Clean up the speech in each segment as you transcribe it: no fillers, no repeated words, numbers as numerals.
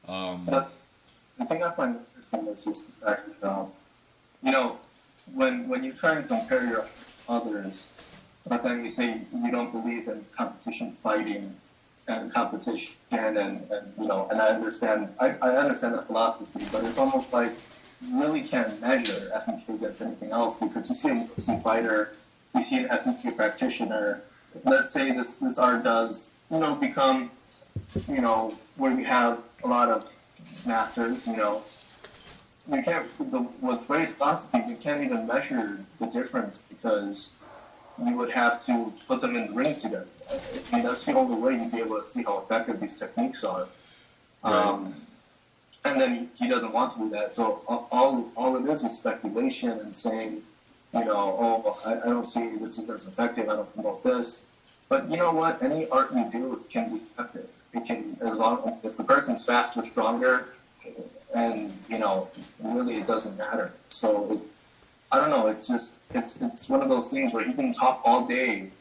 But the thing I find interesting is just the fact that, you know, when you try and compare your others, but then you say you don't believe in competition fighting and competition and you know, and I understand that philosophy, but it's almost like you really can't measure FMK against anything else because you see an UFC fighter, you see an FMK practitioner. Let's say this art does, you know, become, you know, where we have a lot of masters, you know, you can't, with race philosophy, you can't even measure the difference because you would have to put them in the ring together. I mean, that's the only way you'd be able to see how effective these techniques are. Right. And then he doesn't want to do that. So all it is speculation and saying, you know, oh, I don't see this is as effective. I don't promote this. But you know what? Any art you do can be effective. It can, as long if the person's faster, stronger, and you know, really it doesn't matter. So I don't know. It's just it's one of those things where you can talk all day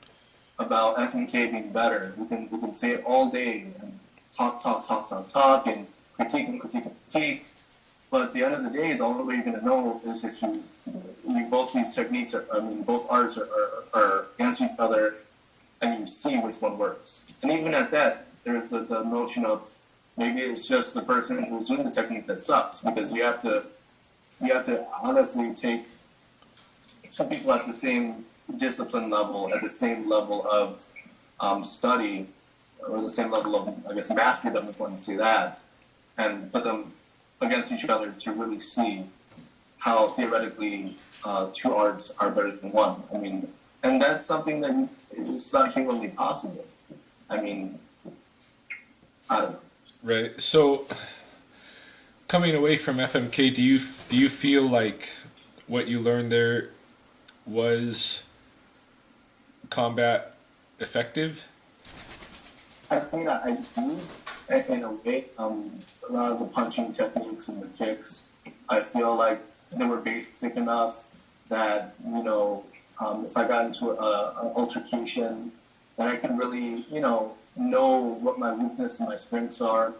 about FMK being better. We can say it all day and talk and critique. But at the end of the day, the only way you're going to know is if you both these techniques both arts are against each other, and you see which one works. And even at that, there's the notion of maybe it's just the person who's doing the technique that sucks because you have to honestly take two people at the same discipline level, at the same level of study, or the same level of, I guess, masterdom, if one can say that, and put them against each other to really see how theoretically two arts are better than one. I mean, and that's something that is not humanly possible. I mean, I don't know. Right. So, coming away from FMK, do you feel like what you learned there was combat effective? I mean, I do, in a way. A lot of the punching techniques and the kicks, I feel like they were basic enough that, you know, if I got into an altercation, then I could really, you know what my weakness and my strengths are.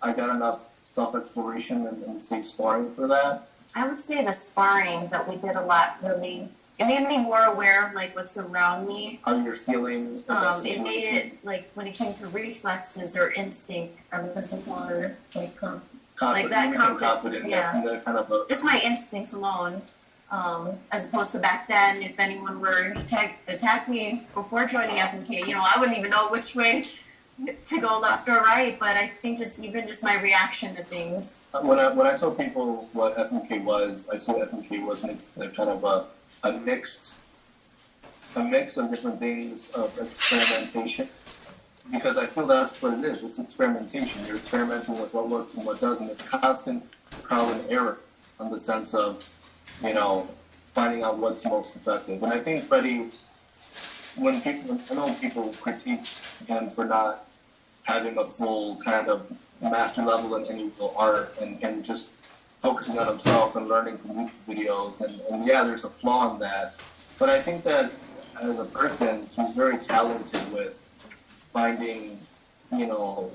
I got enough self-exploration and safe sparring for that. I would say the sparring that we did a lot really, it made me more aware of like what's around me. How you're feeling. It made it like when it came to reflexes or instinct, I was more like like that confident. Yeah, kind of just my instincts alone. As opposed to back then, if anyone were to attack me before joining FMK, you know, I wouldn't even know which way to go, left or right. But I think just my reaction to things. When I tell people what FMK was, I say FMK was kind of a mix of different things of experimentation. Because I feel that's what it is. It's experimentation. You're experimenting with what works and what doesn't. It's constant trial and error in the sense of, you know, finding out what's most effective. And I think Freddie, I know people critique him for not having a full kind of master level in any real art and just focusing on himself and learning from YouTube videos. And yeah, there's a flaw in that. But I think that as a person, he's very talented with finding, you know,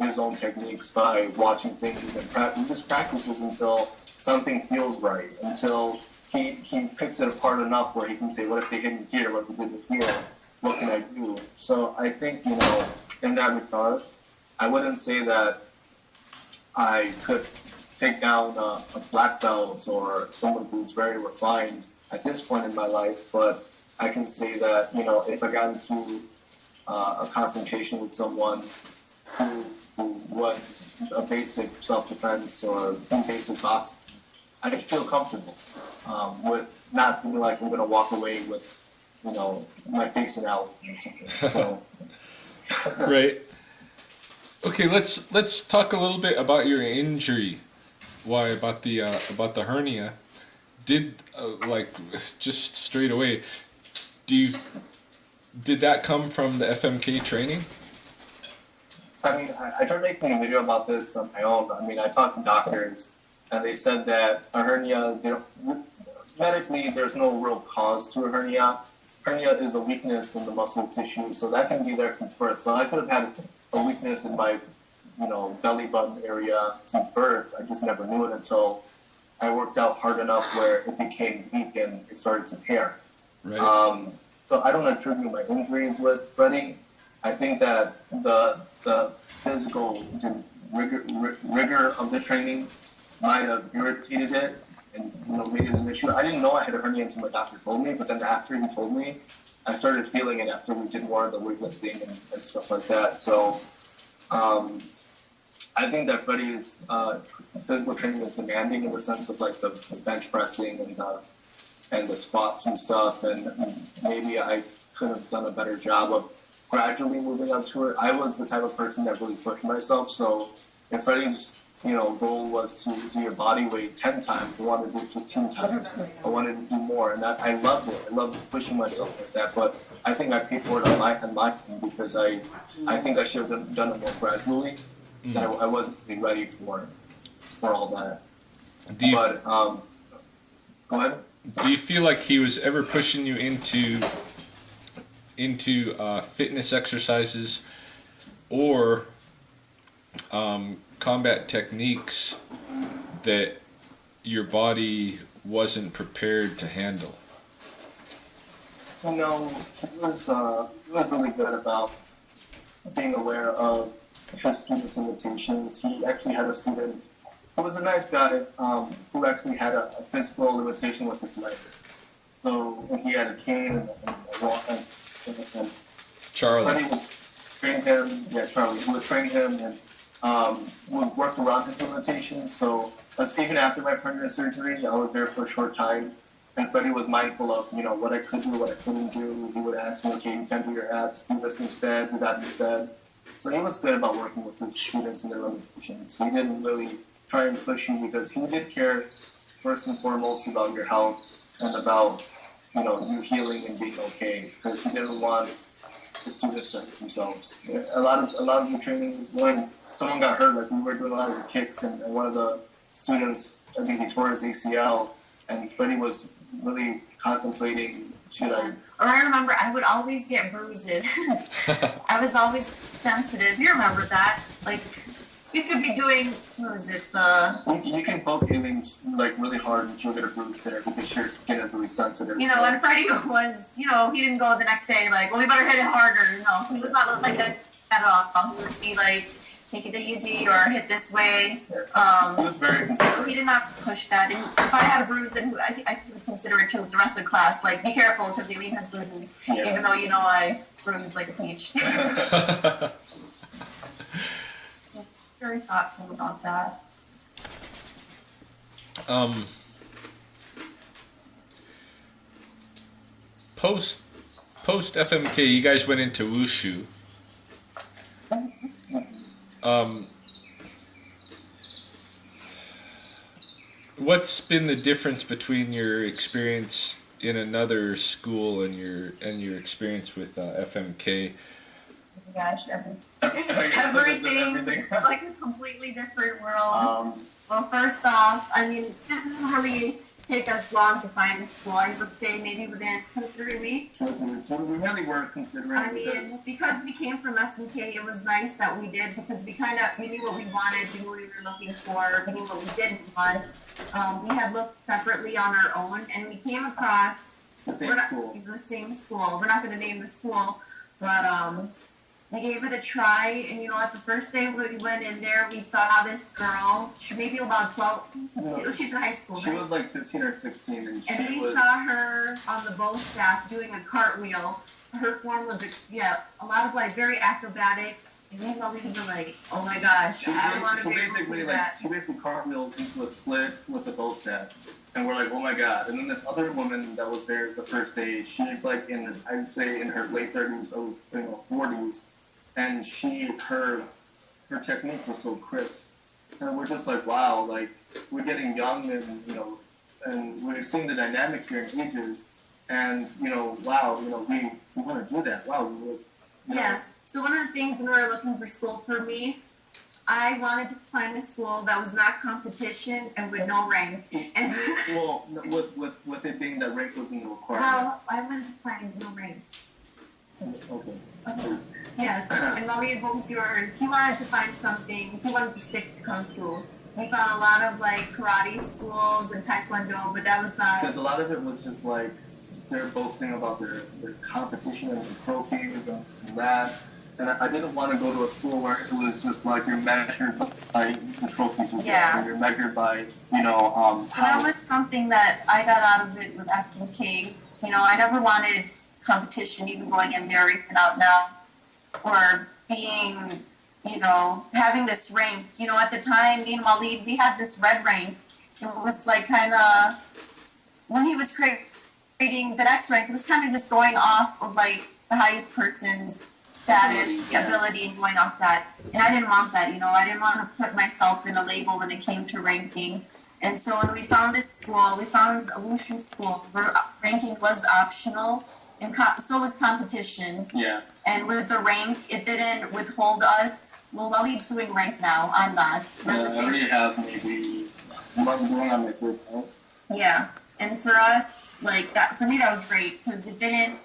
his own techniques by watching things and he just practices until something feels right, until he picks it apart enough where he can say, what if they hit me here, what if they did me here, what can I do? So I think, you know, in that regard, I wouldn't say that I could take down a black belt or someone who's very refined at this point in my life, but I can say that, you know, if I got into a confrontation with someone who was a basic self-defense or basic boxing, I could feel comfortable with not feeling like I'm going to walk away with, you know, my face and out or something. So, right. Okay, let's talk a little bit about your injury. Why about the hernia? Did like just straight away? Did that come from the FMK training? I mean, I tried making a video about this on my own. I mean, I talked to doctors, and they said that a hernia, medically, there's no real cause to a hernia. Hernia is a weakness in the muscle tissue, so that can be there since birth. So I could have had a weakness in my belly button area since birth. I just never knew it until I worked out hard enough where it became weak and it started to tear. Right. So I don't attribute my injuries with Freddie. I think that the physical rigor of the training might have irritated it and made it an issue. I didn't know I had a hernia until my doctor told me, but then after he told me, I started feeling it after we did more of the weightlifting and stuff like that. So I think that Freddie's physical training is demanding in the sense of like the bench pressing and the squats and stuff, and maybe I could have done a better job of gradually moving up to it. I was the type of person that really pushed myself, so if Freddie's goal was to do your body weight 10 times, I wanted to do it 15 times. I wanted to do more, and I loved it. I loved pushing myself like that, but I think I paid for it on my end because I think I should have done it more gradually. That I wasn't really ready for all that. Go ahead. Do you feel like he was ever pushing you into fitness exercises or combat techniques that your body wasn't prepared to handle? He was really good about being aware of his students' limitations. He actually had a student who was a nice guy who actually had a physical limitation with his leg. So he had a cane and Charlie. Freddie would train him. Yeah, Charlie. He would train him and would work around his limitations. So even after my hernia surgery, I was there for a short time. And Freddie was mindful of, what I could do, what I couldn't do. He would ask me, okay, you can't do your abs, do this instead, do that instead. So he was good about working with the students and their limitations. He didn't really try and push you because he did care first and foremost about your health and about, you healing and being okay. Because he didn't want the students to hurt themselves. A lot of the trainings, when someone got hurt, like we were doing a lot of the kicks, and one of the students, I think he tore his ACL, and Freddie was really contemplating, should I? Or I remember I would always get bruises. I was always sensitive. You remember that? Like, you could be doing, what was it, You can poke anything like really hard and you'll get a bruise there because your skin is really sensitive. And Freddie was, he didn't go the next day like, well, we better hit it harder. No, he was not like that at all. He would be like, take it easy or hit this way. He was very considerate. So he did not push that. And if I had a bruise, then I was considerate too with the rest of the class. Like, be careful because Eileen has bruises, even though I bruise like a peach. Very thoughtful about that. Post FMK, you guys went into wushu. What's been the difference between your experience in another school and your experience with FMK? Oh my gosh, everything. It's like a completely different world. Well, first off, it didn't really take us long to find a school. I would say maybe within 2-3 weeks. We really were considering because we came from FMK, it was nice that we did because we knew what we wanted, we knew what we were looking for, we knew what we didn't want. We had looked separately on our own, and we came across the same school. We're not going to name the school, but we gave it a try, and at the first day we went in there, we saw this girl, maybe about 12, she's in high school, She right? was like 15 or 16, and we saw her on the bow staff doing a cartwheel. Her form was, a lot of like very acrobatic, and we were like, oh my gosh, I want to be able to do that. She basically cartwheeled into a split with a bow staff, and we're like, oh my god. And then this other woman that was there the first day, she's like I'd say in her late 30s, 40s, and her technique was so crisp, and we're just like, wow, like we're getting young, and and we're seeing the dynamic here in ages, and wow, we want to do that. Wow, yeah. So one of the things when we were looking for school, for me, I wanted to find a school that was not competition and with no rank. And well, with it being that rank wasn't a requirement. Well, I wanted to find no rank. Okay. Yes, and Mali, what was yours? He wanted to find something. He wanted to stick to kung fu. We found a lot of like karate schools and taekwondo, but that was not. Because a lot of it was just like they're boasting about their competition and their trophies and this and that. And I didn't want to go to a school where it was just like you're measured by the trophies you get, or you're measured by, So that was something that I got out of it with FMK. I never wanted competition, even going in there, even out now, or being, having this rank. At the time, me and Waleed, we had this red rank. It was like kind of, when he was creating the next rank, it was kind of just going off of like the highest person's status, the ability, and going off that. And I didn't want that, I didn't want to put myself in a label when it came to ranking. And so when we found this school, we found a wushu school where ranking was optional, and so was competition. Yeah. And with the rank, it didn't withhold us. Well, Waleed's doing rank now. I'm not. I already have maybe going on my third point. Yeah. And for us, like that, for me, that was great because it didn't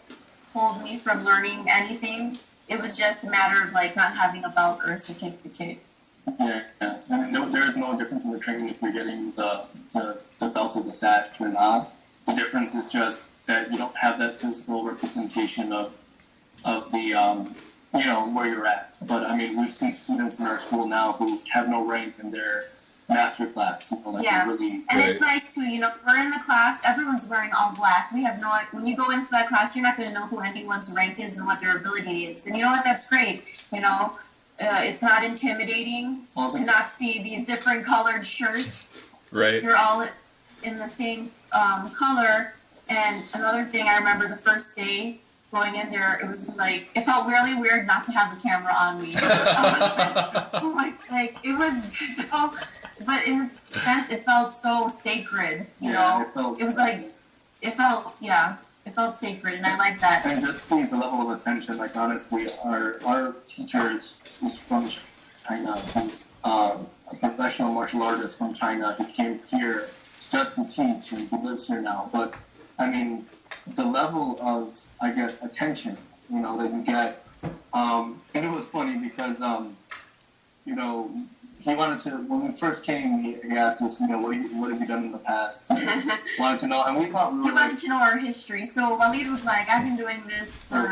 hold me from learning anything. It was just a matter of like not having a belt or a certificate. Yeah. And there is no difference in the training if you're getting the belt or the sash or not. The difference is just that you don't have that physical representation of the where you're at. But I mean, we've seen students in our school now who have no rank in their master class. Really. And it's nice too. We're in the class. Everyone's wearing all black. We have no. When you go into that class, you're not going to know who anyone's rank is and what their ability is. And you know what? That's great. It's not intimidating to not see these different colored shirts. Right. You're all in the same color. And another thing I remember the first day going in there, it was like, it felt really weird not to have a camera on me. I was like, oh my, like, it was so, but in a sense, it felt so sacred, you know? It was like, it felt sacred, and I like that. And just the level of attention, like, honestly, our teacher is from China. He's a professional martial artist from China. He came here just to teach, and he lives here now. But, I mean, the level of, I guess, attention, that you get. And it was funny because, he wanted to, when we first came, he asked us, what have you done in the past? Wanted to know, and we thought we were He wanted to know our history. So Waleed was like, I've been doing this for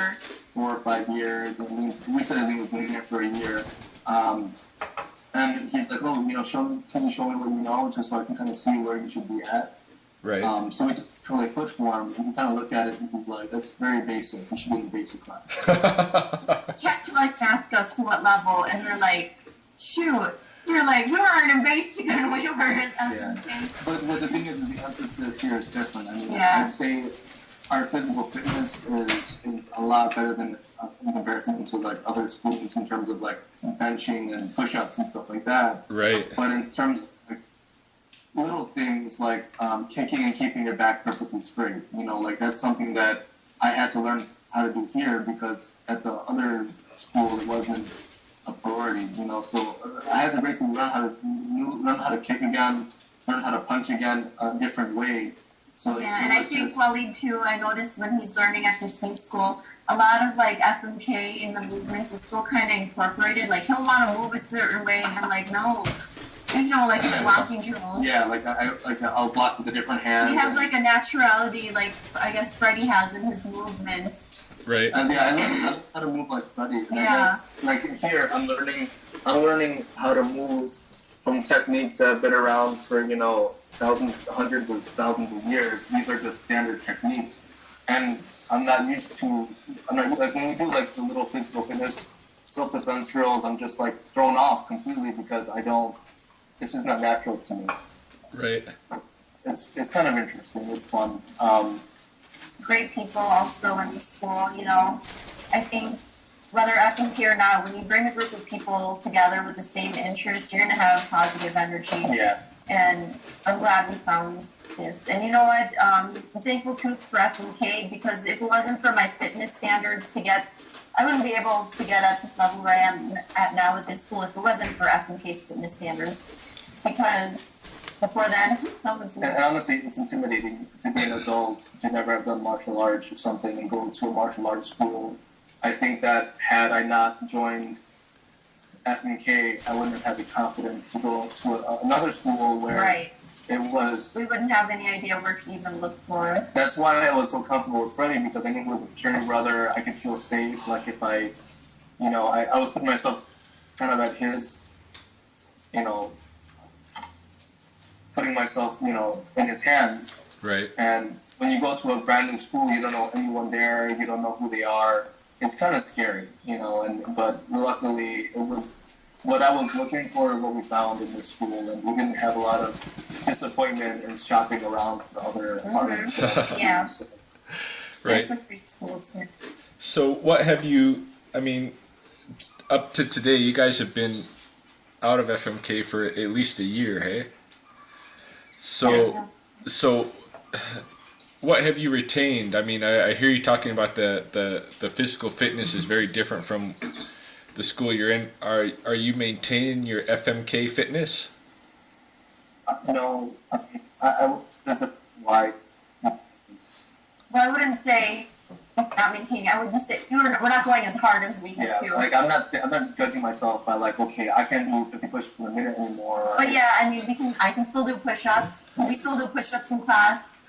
4 or 5 years, and we said we were doing it for a year. And he's like, can you show me what you know, just so I can kind of see where you should be at. Right. So we did a foot form, and he kind of looked at it, and he's like, that's very basic. You should be in the basic class. He had to ask us to what level, and we're like, shoot. You're like, we weren't in basic and we were in But the thing is the emphasis here is different. I mean, I'd say our physical fitness is a lot better than in comparison to other students in terms of benching and push-ups and stuff like that. Right. But in terms of little things like kicking and keeping your back perfectly straight, that's something that I had to learn how to do here because at the other school it wasn't a priority, so I had to basically learn how to kick again, learn how to punch again a different way. So and I think Waleed too, I noticed when he's learning at this new school, a lot of FMK in the movements is still kind of incorporated. He'll want to move a certain way, and I'm like, no, the blocking drills. Yeah, I'll block with a different hand. He has a naturality, I guess Freddie has in his movements. Right. And I learned how to move like Freddie. And I guess, here, I'm learning how to move from techniques that have been around for, hundreds of thousands of years. These are just standard techniques. And I'm not used to, when we do the little physical fitness self-defense drills, I'm just thrown off completely because this is not natural to me. Right. So it's kind of interesting. It's fun. Great people also in the school, I think whether FMK or not, when you bring a group of people together with the same interests, you're going to have positive energy. Yeah. And I'm glad we found this. And you know what? I'm thankful too for FMK because if it wasn't for my fitness standards I wouldn't be able to get at this level where I am at now with this school if it wasn't for FMK's fitness standards. Because before then, and honestly, it's intimidating to be an adult, to never have done martial arts or something, and go to a martial arts school. I think that had I not joined FMK, I wouldn't have had the confidence to go to another school where Right. it was. We wouldn't have any idea where to even look for it. That's why I was so comfortable with Freddie, because I knew he was a fraternity brother. I could feel safe. Like if I, I was putting myself kind of at his, putting myself, in his hands. Right. And when you go to a brand new school, you don't know anyone there. You don't know who they are. It's kind of scary, but luckily it was what I was looking for is what we found in this school, and we didn't have a lot of disappointment in shopping around for other apartments. Yeah. Right. There's some great schools here. So what have you, up to today, you guys have been out of FMK for at least a year, hey? So what have you retained? I hear you talking about the physical fitness is very different from the school you're in. Are you maintaining your FMK fitness? No, why? Well, I wouldn't say not maintaining. I wouldn't say we're not going as hard as we used to. Like I'm not judging myself by like, okay, I can't do 50 push-ups in a minute anymore. But yeah, I can still do push-ups. We still do push-ups in class.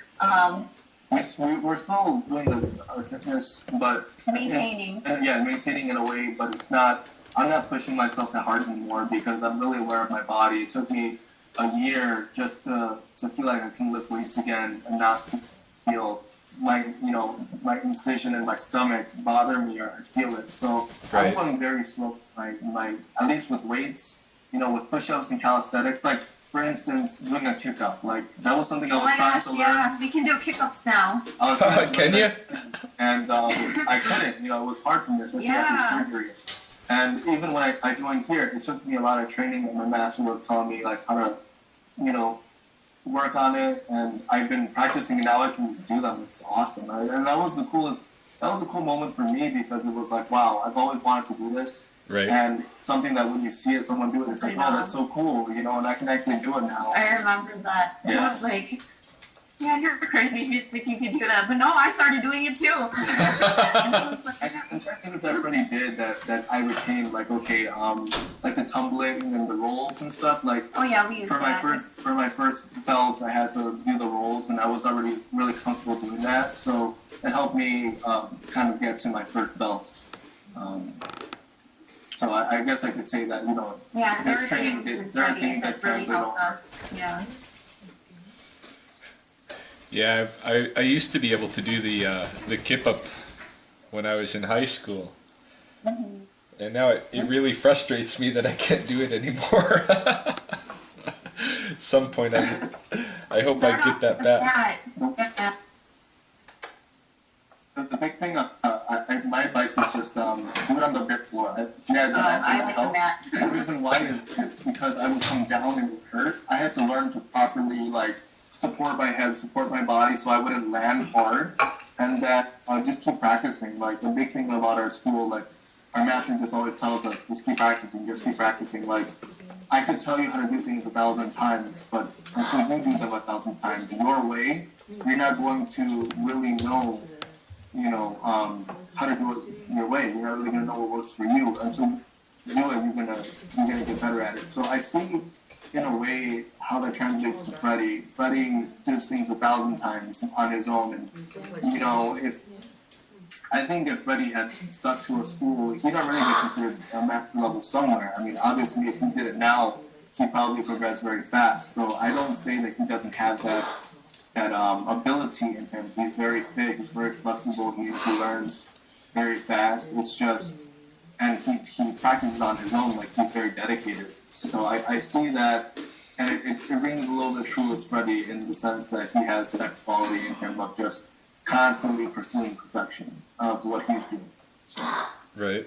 We're still doing our fitness, but Maintaining. Maintaining in a way, but it's not. I'm not pushing myself that hard anymore because I'm really aware of my body. It took me a year just to feel like I can lift weights again and not feel my incision in my stomach bother me or I feel it. So right. I'm going very slow. My at least with weights, with push-ups and calisthenics, like. For instance, doing a kick-up, like that was something I was trying to learn. Yeah, we can do kick-ups now. I was trying to Can you? And I couldn't. It was hard for me, especially after surgery. And even when I joined here, it took me a lot of training. And my master was telling me like how to, work on it. And I've been practicing, and now I can just do them. It's awesome. And that was the coolest. That was a cool moment for me because it was like, wow, I've always wanted to do this. Right. And something that when you see it, someone do it, it's like, oh, that's so cool, and I can actually do it now. I remember that. Yeah. I was like, yeah, you're crazy if you think you can do that. But no, I started doing it too. And I was like, and things that Freddie did that I retained, like, okay, like the tumbling and the rolls and stuff, like, oh yeah, we used that. For my first belt, I had to do the rolls, and I was already really comfortable doing that, so it helped me kind of get to my first belt. So I guess I could say that, yeah, there are things that really translate helped over. us. Yeah. Yeah, I used to be able to do the kip up when I was in high school, and now it really frustrates me that I can't do it anymore. At some point, I hope I get that back. Yeah. The big thing, my advice is just do it on the bit floor. I like the mat. The reason why is because I would come down and it would hurt. I had to learn to properly support my head, support my body, so I wouldn't land hard, and that just keep practicing. Like the big thing about our school, like our master just always tells us, just keep practicing, just keep practicing. Like I could tell you how to do things 1,000 times, but until you do them 1,000 times your way, you're not going to really know. How to do it your way. You're not really gonna know what works for you. Until you do it, you're gonna get better at it. So I see, in a way, how that translates to Freddie. Freddie does things 1,000 times on his own, and if Freddie had stuck to a school, he'd already be considered a master level somewhere. Obviously, if he did it now, he'd probably progress very fast. So I don't say that he doesn't have that ability in him. He's very fit, he's very flexible, he learns very fast. It's just, and he practices on his own, like he's very dedicated. So I see that, and it rings a little bit true with Freddie in the sense that he has that quality in him of just constantly pursuing perfection of what he's doing. So. Right.